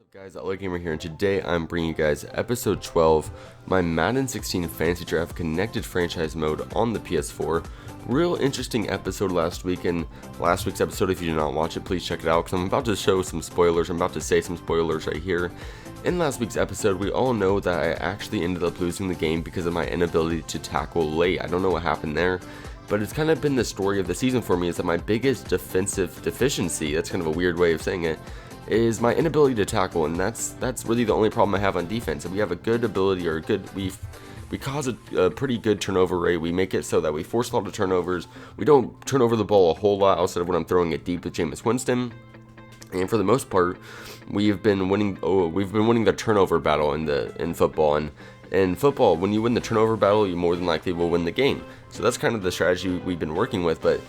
up guys, Gamer here, and today I'm bringing you guys episode 12, my Madden 16 Fantasy Draft Connected Franchise Mode on the PS4. Real interesting episode last week, and last week's episode, if you did not watch it, please check it out, because I'm about to show some spoilers. I'm about to say some spoilers right here. In last week's episode, we all know that I actually ended up losing the game because of my inability to tackle late. I don't know what happened there, but it's kind of been the story of the season for me, is that my biggest defensive deficiency, that's kind of a weird way of saying it, is my inability to tackle, and that's really the only problem I have on defense. And we have a good ability, or we cause a pretty good turnover rate. We make it so that we force a lot of turnovers. We don't turn over the ball a whole lot outside of when I'm throwing it deep with Jameis Winston. And for the most part, we've been winning the turnover battle in football. And in football, when you win the turnover battle, you more than likely will win the game. So that's kind of the strategy we've been working with. But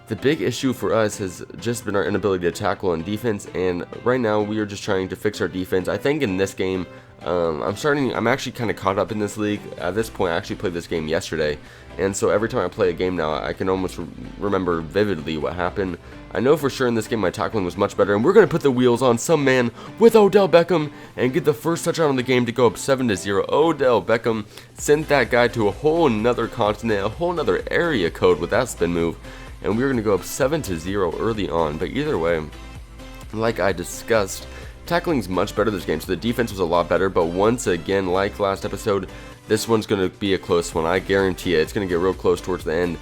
the big issue for us has just been our inability to tackle on defense, and right now we are just trying to fix our defense. I think in this game, I'm actually kind of caught up in this league. At this point, I actually played this game yesterday, and so every time I play a game now, I can almost remember vividly what happened. I know for sure in this game my tackling was much better, and we're going to put the wheels on some man with Odell Beckham and get the first touchdown of the game to go up 7-0. Odell Beckham sent that guy to a whole nother continent, a whole nother area code with that spin move. And we were going to go up 7-0 early on. But either way, like I discussed, tackling's much better this game, so the defense was a lot better. But once again, like last episode, this one's going to be a close one. I guarantee it. It's going to get real close towards the end.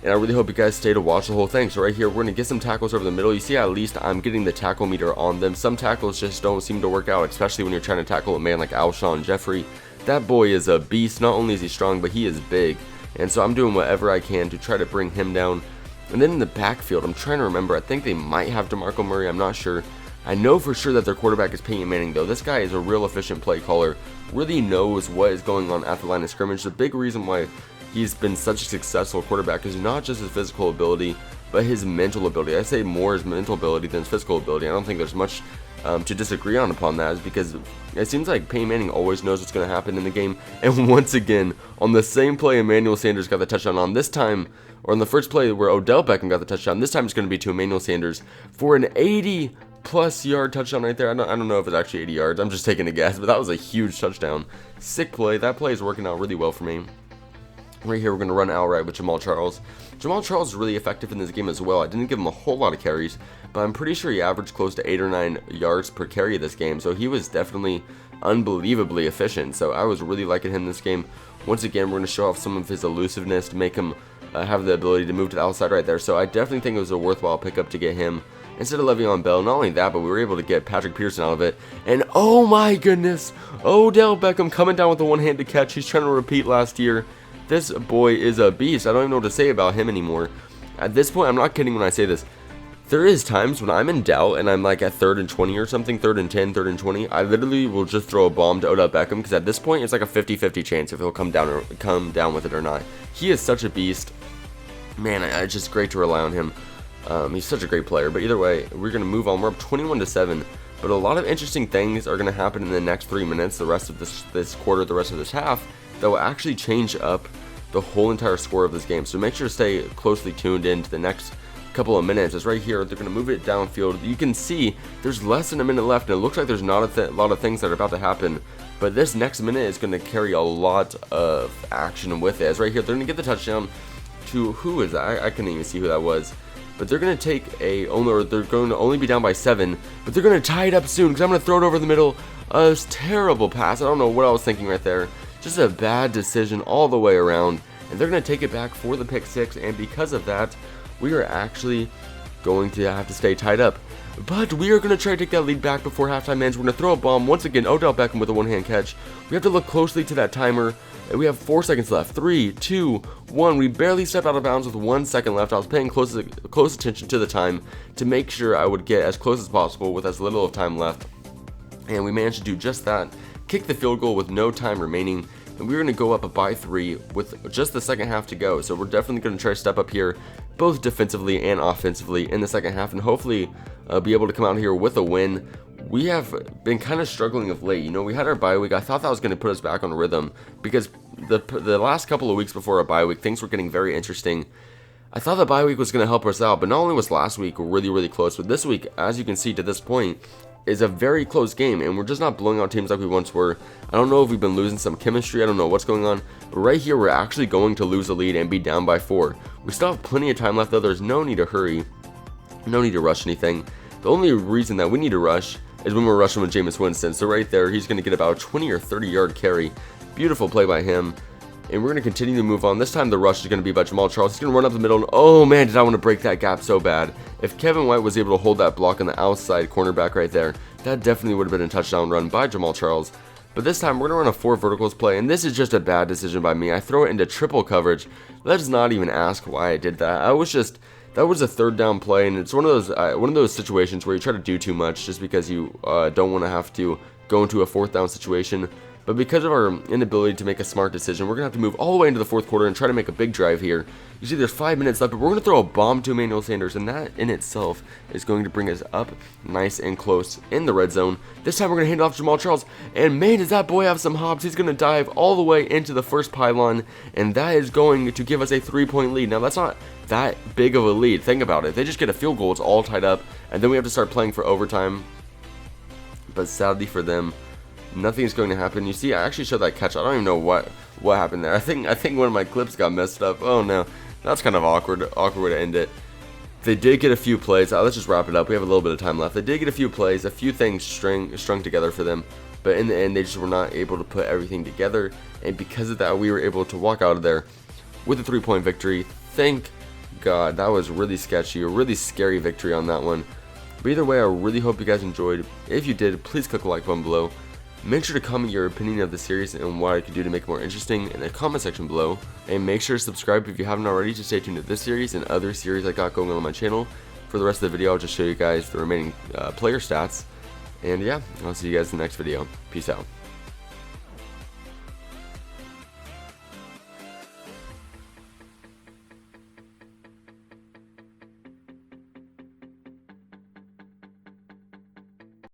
And I really hope you guys stay to watch the whole thing. So right here, we're going to get some tackles over the middle. You see, at least I'm getting the tackle meter on them. Some tackles just don't seem to work out, especially when you're trying to tackle a man like Alshon Jeffrey. That boy is a beast. Not only is he strong, but he is big. And so I'm doing whatever I can to try to bring him down. And then in the backfield, I'm trying to remember, I think they might have DeMarco Murray, I'm not sure. I know for sure that their quarterback is Peyton Manning, though. This guy is a real efficient play caller, really knows what is going on at the line of scrimmage. The big reason why he's been such a successful quarterback is not just his physical ability, but his mental ability. I say more his mental ability than his physical ability. I don't think there's much to disagree on upon that, is because it seems like Peyton Manning always knows what's going to happen in the game. And once again, on the same play Emmanuel Sanders got the touchdown on, this time, or on the first play where Odell Beckham got the touchdown, this time it's going to be to Emmanuel Sanders for an 80+ yard touchdown right there. I don't know if it's actually 80 yards. I'm just taking a guess, but that was a huge touchdown. Sick play. That play is working out really well for me. Right here, we're going to run outright with Jamal Charles. Jamal Charles is really effective in this game as well. I didn't give him a whole lot of carries, but I'm pretty sure he averaged close to 8 or 9 yards per carry this game, so he was definitely unbelievably efficient. So I was really liking him this game. Once again, we're going to show off some of his elusiveness to make him have the ability to move to the outside right there. So I definitely think it was a worthwhile pickup to get him instead of Le'Veon Bell. Not only that, but we were able to get Patrick Peterson out of it. And oh my goodness, Odell Beckham coming down with a one-handed catch. He's trying to repeat last year. This boy is a beast. I don't even know what to say about him anymore. At this point, I'm not kidding when I say this. There is times when I'm in doubt and I'm like at 3rd and 20 or something, 3rd and 10, 3rd and 20. I literally will just throw a bomb to Odell Beckham, because at this point it's like a 50-50 chance if he'll come down with it or not. He is such a beast. Man, it's just great to rely on him. He's such a great player. But either way, we're going to move on. We're up 21-7. But a lot of interesting things are going to happen in the next 3 minutes, the rest of this quarter, the rest of this half, that will actually change up the whole entire score of this game. So make sure to stay closely tuned in to the next couple of minutes. It's right here. They're going to move it downfield. You can see there's less than a minute left, and it looks like there's not a lot of things that are about to happen. But this next minute is going to carry a lot of action with it. It's right here. They're going to get the touchdown to, who is that? I couldn't even see who that was. But they're going to take they're going to only be down by 7, but they're going to tie it up soon, because I'm going to throw it over the middle. A terrible pass. I don't know what I was thinking right there. Just a bad decision all the way around. And they're going to take it back for the pick 6, and because of that, we are actually going to have to stay tied up. But we are going to try to take that lead back before halftime ends. We're going to throw a bomb. Once again, Odell Beckham with a one-hand catch. We have to look closely to that timer. And we have 4 seconds left. 3, 2, 1. We barely stepped out of bounds with 1 second left. I was paying close attention to the time to make sure I would get as close as possible with as little of time left. And we managed to do just that. Kick the field goal with no time remaining. And we're going to go up by 3 with just the second half to go. So we're definitely going to try to step up here, both defensively and offensively in the second half, and hopefully be able to come out here with a win. We have been kind of struggling of late. You know, we had our bye week. I thought that was going to put us back on rhythm, because the last couple of weeks before our bye week, things were getting very interesting. I thought the bye week was going to help us out, but not only was last week really, really close, but this week, as you can see to this point, is a very close game, and we're just not blowing out teams like we once were. I don't know if we've been losing some chemistry. I don't know what's going on. But right here, we're actually going to lose a lead and be down by 4. We still have plenty of time left, though. There's no need to hurry. No need to rush anything. The only reason that we need to rush is when we're rushing with Jameis Winston. So right there, he's going to get about a 20 or 30 yard carry. Beautiful play by him. And we're going to continue to move on. This time the rush is going to be by Jamal Charles. He's going to run up the middle. And oh man, did I want to break that gap so bad. If Kevin White was able to hold that block on the outside cornerback right there, that definitely would have been a touchdown run by Jamal Charles. But this time we're going to run a 4 verticals play. And this is just a bad decision by me. I throw it into triple coverage. Let's not even ask why I did that. That was a 3rd down play. And it's one of those situations where you try to do too much just because you don't want to have to go into a 4th down situation. But because of our inability to make a smart decision, we're going to have to move all the way into the 4th quarter and try to make a big drive here. You see there's 5 minutes left, but we're going to throw a bomb to Emmanuel Sanders, and that in itself is going to bring us up nice and close in the red zone. This time we're going to hand it off to Jamal Charles, and man, does that boy have some hops. He's going to dive all the way into the first pylon, and that is going to give us a 3-point lead. Now, that's not that big of a lead. Think about it. They just get a field goal. It's all tied up, and then we have to start playing for overtime. But sadly for them, nothing's going to happen. You see, I actually showed that catch. I don't even know what happened there. I think one of my clips got messed up. Oh no, that's kind of awkward way to end it. They did get a few plays. Let's just wrap it up. We have a little bit of time left. They did get a few plays, a few things strung together for them, but in the end, they just were not able to put everything together. And because of that, we were able to walk out of there with a 3-point victory. Thank God. That was really sketchy, a really scary victory on that one. But either way, I really hope you guys enjoyed. If you did, please click the like button below. Make sure to comment your opinion of the series and what I could do to make it more interesting in the comment section below. And make sure to subscribe if you haven't already to stay tuned to this series and other series I got going on my channel. For the rest of the video, I'll just show you guys the remaining player stats. And yeah, I'll see you guys in the next video. Peace out.